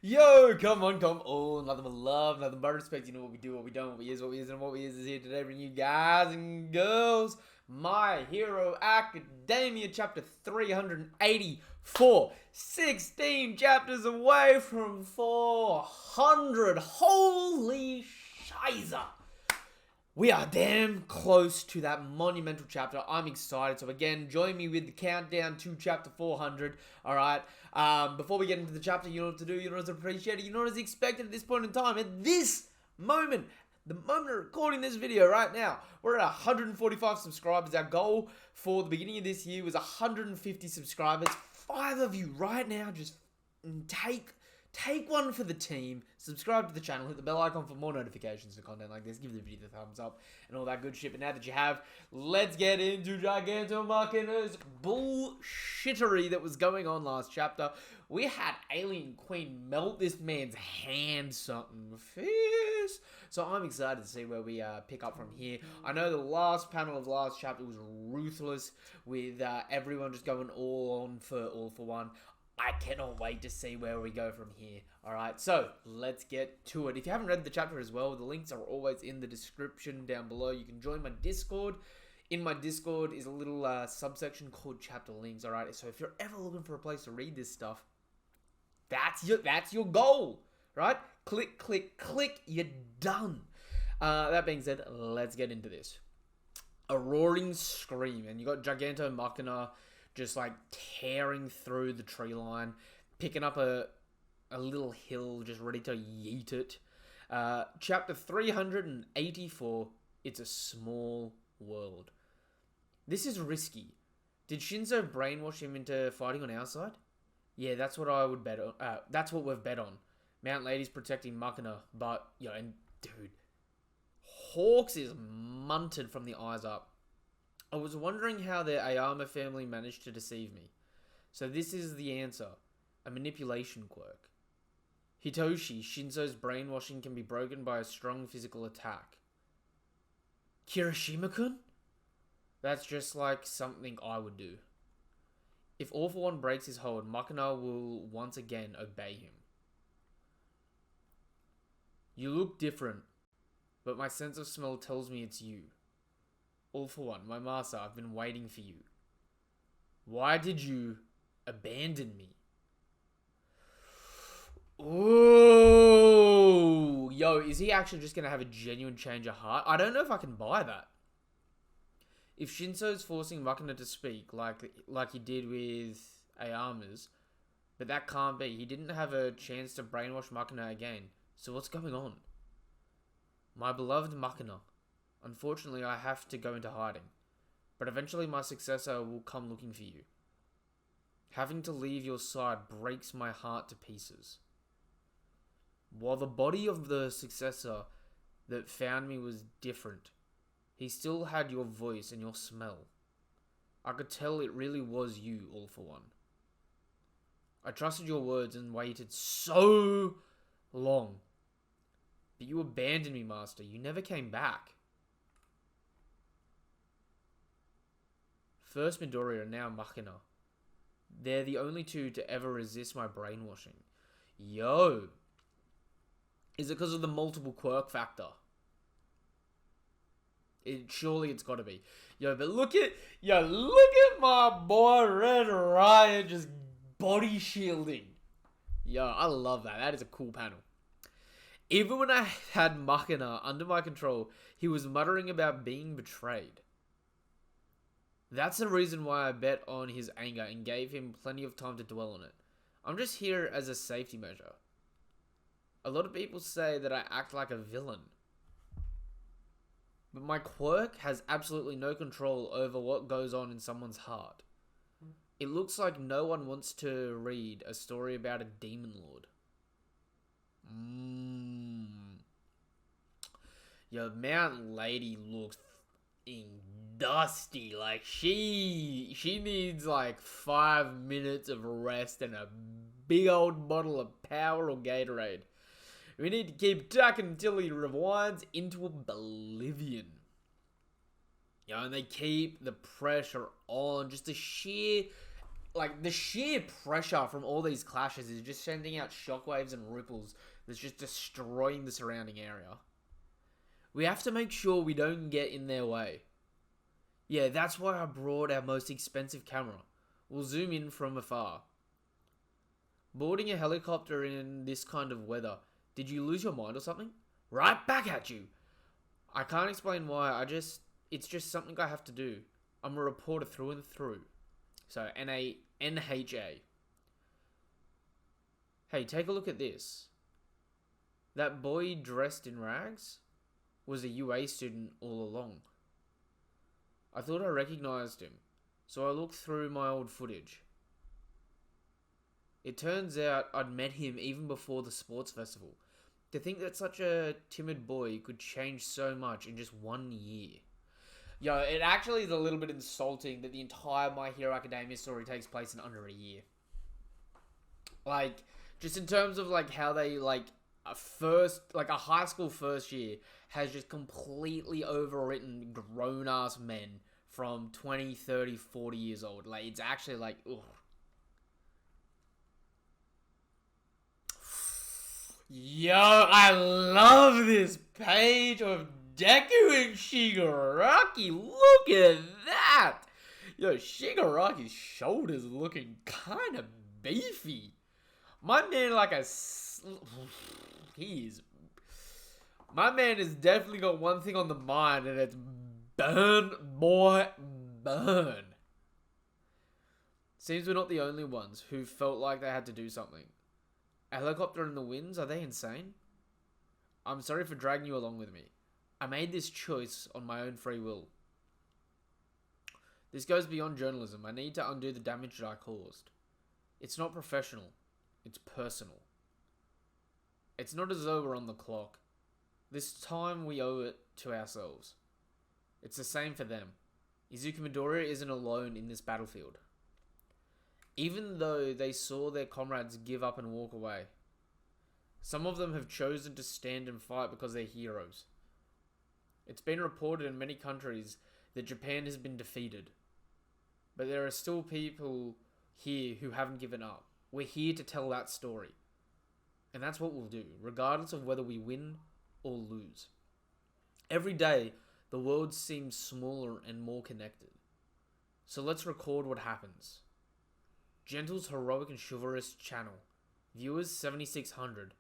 Yo, come on. Nothing but love, nothing but respect. You know what we do, what we don't, what we is, and what we is here today, bringing you guys and girls My Hero Academia, chapter 384. 16 chapters away from 400. Holy shiza. We are damn close to that monumental chapter. I'm excited. So again, join me with the countdown to chapter 400. Alright. Before we get into the chapter, you know what to do. You know what to appreciate it. You know what is expected at this point in time. At this moment, the moment of recording this video right now, we're at 145 subscribers. Our goal for the beginning of this year was 150 subscribers. 5 of you right now, just take one for the team, subscribe to the channel, hit the bell icon for more notifications for content like this, give the video the thumbs up, and all that good shit. But now that you have, let's get into Gigantomachina's bullshittery that was going on last chapter. We had Alien Queen melt this man's hand something fierce. So I'm excited to see where we pick up from here. I know the last panel of last chapter was ruthless with everyone just going all for one. I cannot wait to see where we go from here. Alright, so let's get to it. If you haven't read the chapter as well, the links are always in the description down below. You can join my Discord. In my Discord is a little subsection called chapter links. Alright, so if you're ever looking for a place to read this stuff, that's your goal. Right? Click, click, click. You're done. That being said, let's get into this. A roaring scream, and you got Gigantomachina just like tearing through the tree line, picking up a little hill, just ready to yeet it. Chapter 384, It's a Small World. This is risky. Did Shinzo brainwash him into fighting on our side? Yeah, that's what I would bet on. That's what we've bet on. Mount Lady's protecting Machina, but, and dude, Hawks is munted from the eyes up. I was wondering how the Ayama family managed to deceive me. So this is the answer. A manipulation quirk. Hitoshi, Shinzo's brainwashing can be broken by a strong physical attack. Kirishima-kun? That's just like something I would do. If All For One breaks his hold, Machina will once again obey him. You look different, but my sense of smell tells me it's you. All For One, my master, I've been waiting for you. Why did you abandon me? Ooh. Yo, is he actually just going to have a genuine change of heart? I don't know if I can buy that. If Shinzo's forcing Machina to speak, like he did with Ayama's, but that can't be. He didn't have a chance to brainwash Machina again. So what's going on? My beloved Machina. Unfortunately, I have to go into hiding, but eventually my successor will come looking for you. Having to leave your side breaks my heart to pieces. While the body of the successor that found me was different, he still had your voice and your smell. I could tell it really was you, All For One. I trusted your words and waited so long, but you abandoned me, Master. You never came back. First Midoriya and now Machina. They're the only two to ever resist my brainwashing. Yo. Is it because of the multiple quirk factor? Surely it's got to be. Yo, but look at my boy Red Riot just body shielding. Yo, I love that. That is a cool panel. Even when I had Machina under my control, he was muttering about being betrayed. That's the reason why I bet on his anger and gave him plenty of time to dwell on it. I'm just here as a safety measure. A lot of people say that I act like a villain. But my quirk has absolutely no control over what goes on in someone's heart. It looks like no one wants to read a story about a demon lord. Your Mount Lady looks dusty. Like she needs like 5 minutes of rest and a big old bottle of Power or Gatorade. We need to keep talking until he rewinds into oblivion. And they keep the pressure on. Just the sheer like, the sheer pressure from all these clashes is just sending out shockwaves and ripples that's just destroying the surrounding area. We have to make sure we don't get in their way. Yeah, that's why I brought our most expensive camera. We'll zoom in from afar. Boarding a helicopter in this kind of weather. Did you lose your mind or something? Right back at you. I can't explain why. It's just something I have to do. I'm a reporter through and through. So, NHA. Hey, take a look at this. That boy dressed in rags was a UA student all along. I thought I recognized him, so I looked through my old footage. It turns out I'd met him even before the sports festival. To think that such a timid boy could change so much in just 1 year. Yo, it actually is a little bit insulting that the entire My Hero Academia story takes place in under a year. Like, just in terms of, like, how they, like, a high school first year has just completely overwritten grown-ass men from 20, 30, 40 years old. Like, it's actually, like, ugh. Yo, I love this page of Deku and Shigaraki. Look at that. Yo, Shigaraki's shoulders looking kind of beefy. My man, my man has definitely got one thing on the mind, and it's burn, boy, burn. Seems we're not the only ones who felt like they had to do something. A helicopter in the winds, are they insane? I'm sorry for dragging you along with me. I made this choice on my own free will. This goes beyond journalism. I need to undo the damage that I caused. It's not professional. It's personal. It's not as though we're on the clock. This time we owe it to ourselves. It's the same for them. Izuku Midoriya isn't alone in this battlefield. Even though they saw their comrades give up and walk away. Some of them have chosen to stand and fight because they're heroes. It's been reported in many countries that Japan has been defeated. But there are still people here who haven't given up. We're here to tell that story. And that's what we'll do, regardless of whether we win or lose. Every day, the world seems smaller and more connected. So let's record what happens. Gentle's Heroic and Chivalrous channel. Viewers 7,600.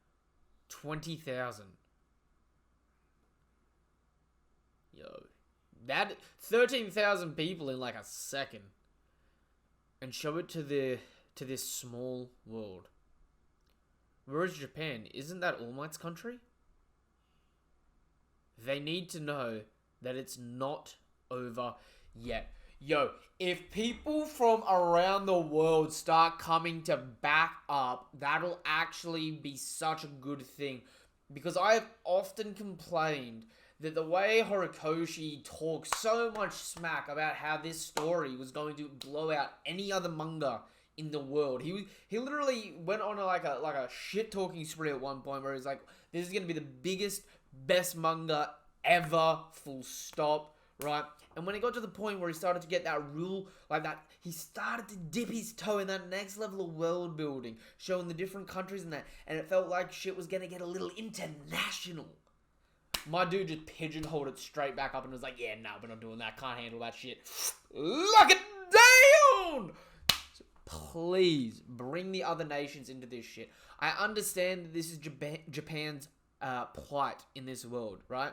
20,000. Yo. That 13,000 people in like a second. And show it to this small world. Where is Japan? Isn't that All Might's country? They need to know that it's not over yet. Yo, if people from around the world start coming to back up, that'll actually be such a good thing. Because I have often complained that the way Horikoshi talks so much smack about how this story was going to blow out any other manga in the world. He literally went on a shit talking spree at one point where he's like, this is going to be the biggest, best manga ever, full stop, right? And when he got to the point where he started to get that rule, like that, he started to dip his toe in that next level of world building, showing the different countries and that, and it felt like shit was going to get a little international. My dude just pigeonholed it straight back up and was like, yeah, no, we're not doing that, can't handle that shit. Lock it down! So please, bring the other nations into this shit. I understand that this is Japan's plight in this world, right?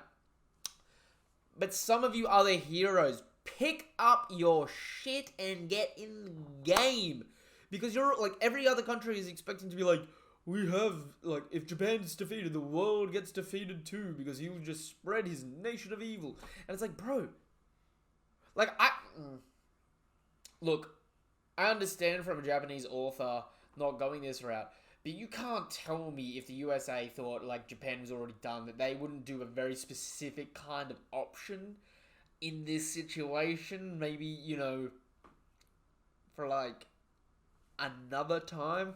But some of you other heroes, pick up your shit and get in the game. Because you're, like, every other country is expecting to be like, we have, like, if Japan's defeated, the world gets defeated too, because he will just spread his nation of evil. And it's like, bro, like, look, I understand from a Japanese author not going this route, but you can't tell me if the USA thought, like, Japan was already done, that they wouldn't do a very specific kind of option in this situation. Maybe, you know, for, like, another time.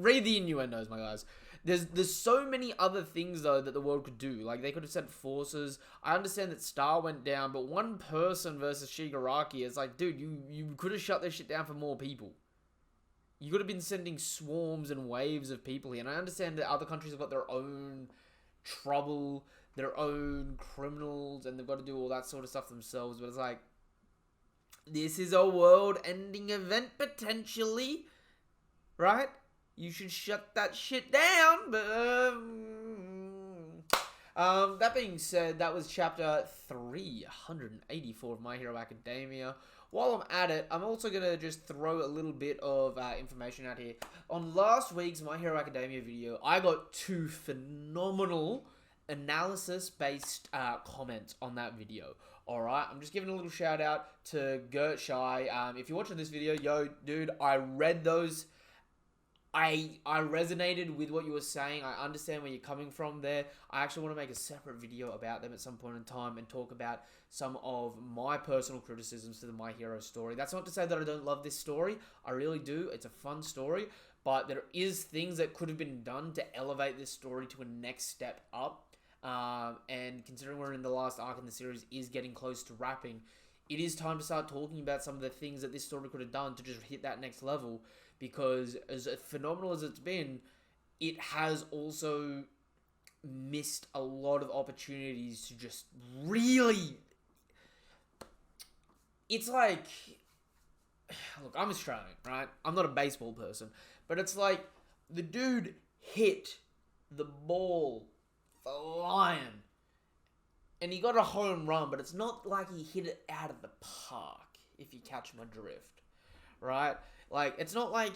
read the innuendos, my guys. There's so many other things, though, that the world could do. Like, they could have sent forces. I understand that Star went down, but one person versus Shigaraki is like, dude, you could have shut this shit down for more people. You could have been sending swarms and waves of people here. And I understand that other countries have got their own trouble, their own criminals, and they've got to do all that sort of stuff themselves. But it's like, this is a world-ending event, potentially. Right? You should shut that shit down, but, that being said, that was chapter 384 of My Hero Academia. While I'm at it, I'm also going to just throw a little bit of information out here. On last week's My Hero Academia video, I got 2 phenomenal analysis-based comments on that video. Alright, I'm just giving a little shout out to Gert Shai. If you're watching this video, yo, dude, I read those. I resonated with what you were saying. I understand where you're coming from there. I actually want to make a separate video about them at some point in time and talk about some of my personal criticisms to the My Hero story. That's not to say that I don't love this story. I really do. It's a fun story. But there is things that could have been done to elevate this story to a next step up. And considering we're in the last arc in the series is getting close to wrapping, it is time to start talking about some of the things that this story could have done to just hit that next level. Because as phenomenal as it's been, it has also missed a lot of opportunities to just really... It's like... Look, I'm Australian, right? I'm not a baseball person. But it's like, the dude hit the ball flying. And he got a home run, but it's not like he hit it out of the park, if you catch my drift. Right? Like, it's not like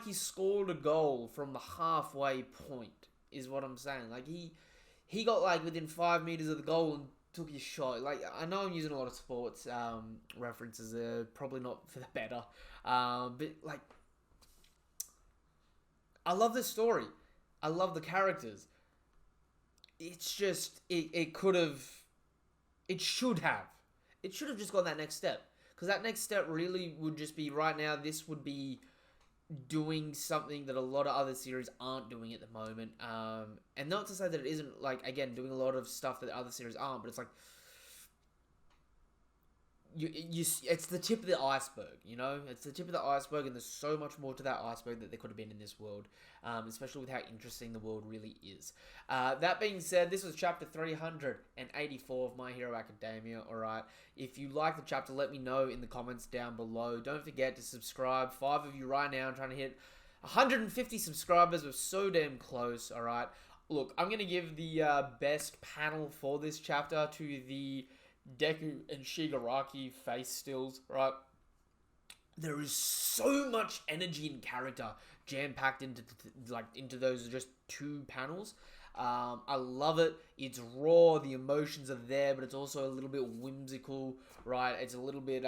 he scored a goal from the halfway point, is what I'm saying. Like, he got, like, within 5 meters of the goal and took his shot. Like, I know I'm using a lot of sports references there, probably not for the better. But, like, I love this story. I love the characters. It's just, it should have just gone that next step. Because that next step really would just be, right now, this would be doing something that a lot of other series aren't doing at the moment. And not to say that it isn't, like, again, doing a lot of stuff that other series aren't, but it's like, it's the tip of the iceberg, you know? It's the tip of the iceberg, and there's so much more to that iceberg that there could have been in this world, especially with how interesting the world really is. That being said, this was chapter 384 of My Hero Academia, alright? If you like the chapter, let me know in the comments down below. Don't forget to subscribe. 5 of you right now. I'm trying to hit 150 subscribers. We're so damn close, alright? Look, I'm going to give the best panel for this chapter to the Deku and Shigaraki face stills, right? There is so much energy and character jam-packed into those just 2 panels. I love it. It's raw. The emotions are there, but it's also a little bit whimsical, right? It's a little bit,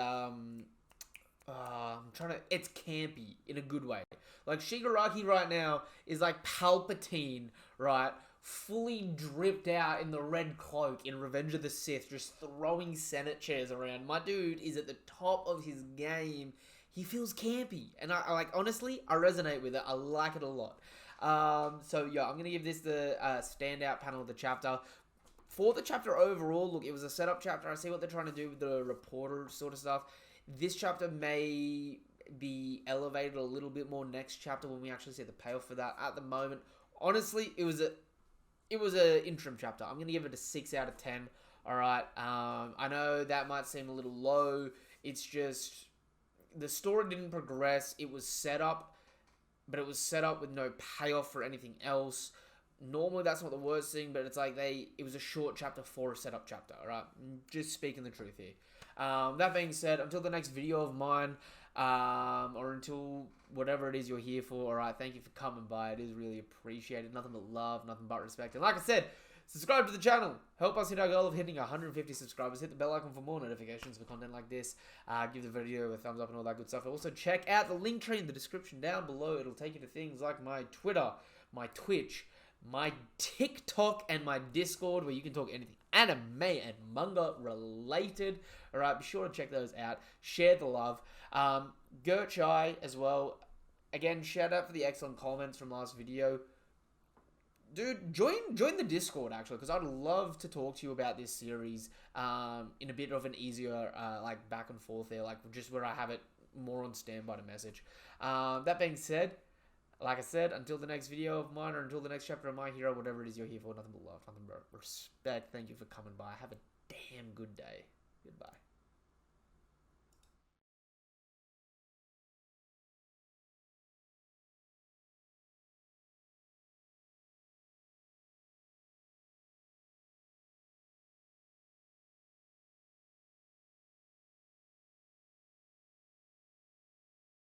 it's campy in a good way. Like, Shigaraki right now is like Palpatine, right? Fully dripped out in the red cloak in Revenge of the Sith, just throwing Senate chairs around. My dude is at the top of his game. He feels campy. And I like, honestly, I resonate with it. I like it a lot. So, yeah, I'm going to give this the standout panel of the chapter. For the chapter overall, look, it was a setup chapter. I see what they're trying to do with the reporter sort of stuff. This chapter may be elevated a little bit more next chapter when we actually see the payoff for that. At the moment, honestly, it was an interim chapter. I'm going to give it a 6 out of 10. Alright, I know that might seem a little low. It's just, the story didn't progress. It was set up, but it was set up with no payoff for anything else. Normally, that's not the worst thing, but it's like it was a short chapter for a setup chapter, alright? Just speaking the truth here. That being said, until the next video of mine, or until whatever it is you're here for, alright, thank you for coming by. It is really appreciated. Nothing but love, nothing but respect. And like I said, subscribe to the channel. Help us hit our goal of hitting 150 subscribers. Hit the bell icon for more notifications for content like this. Give the video a thumbs up and all that good stuff. Also, check out the link tree in the description down below. It'll take you to things like my Twitter, my Twitch, my TikTok, and my Discord, where you can talk anything anime and manga related. Alright, be sure to check those out. Share the love. Gert Chai as well. again, shout out for the excellent comments from last video. Dude, join the Discord, actually, because I'd love to talk to you about this series in a bit of an easier, like, back and forth there, like, just where I have it more on standby to message. That being said, like I said, until the next video of mine, or until the next chapter of My Hero, whatever it is you're here for, nothing but love, nothing but respect. Thank you for coming by. Have a damn good day. Goodbye.